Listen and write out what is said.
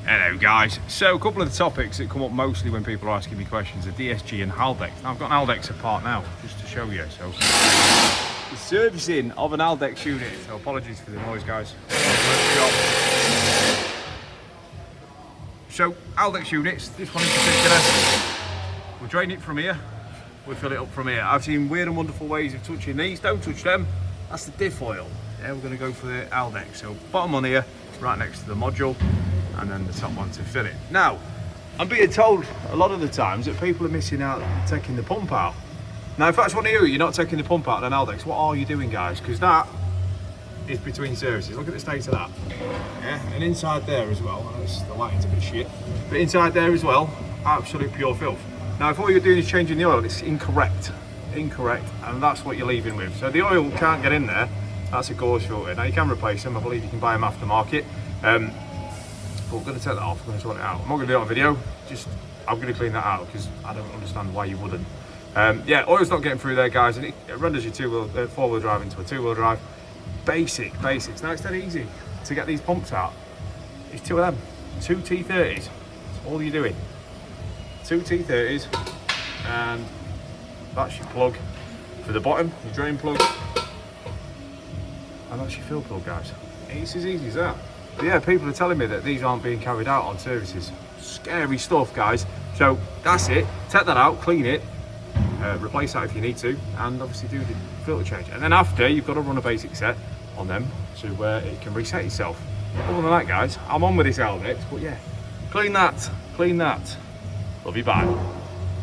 Hello guys, so a couple of the topics that come up mostly when people are asking me questions are DSG and Haldex. Now I've got an Haldex apart now, just to show you. So the servicing of an Haldex unit, so apologies for the noise guys. So Haldex units, this one in particular, we'll drain it from here, we'll fill it up from here. I've seen weird and wonderful ways of touching these, don't touch them, that's the diff oil. Yeah, we're going to go for the Haldex, so bottom on here, right next to the module, and then the top one to fill it. Now, I'm being told a lot of the times that people are missing out taking the pump out. Now, if that's one of you're not taking the pump out on an Haldex, what are you doing, guys? Because that is between services. Look at the state of that. Yeah, and inside there as well, I know the lighting's a bit shit, but inside there as well, absolute pure filth. Now, if all you're doing is changing the oil, it's incorrect, and that's what you're leaving with. So the oil can't get in there. That's a gauze filter. Now you can replace them. I believe you can buy them aftermarket. But we're going to take that off. We're going to sort it out. I'm not going to do it on video. I'm going to clean that out because I don't understand why you wouldn't. Yeah, oil's not getting through there, guys, and it renders your four-wheel drive into a two-wheel drive. Basics. Now it's dead easy to get these pumps out. It's two of them, two T30s. That's all you're doing. Two T30s, and that's your plug for the bottom, your drain plug, and that's your fill plug, guys. It's as easy as that. But yeah, people are telling me that these aren't being carried out on services. Scary stuff, guys. So that's it. Take that out, clean it, replace that if you need to, and obviously do the filter change. And then after, you've got to run a basic set on them so where it can reset itself. Other than that, guys, I'm on with this Haldex, but yeah, clean that. Love you, bye.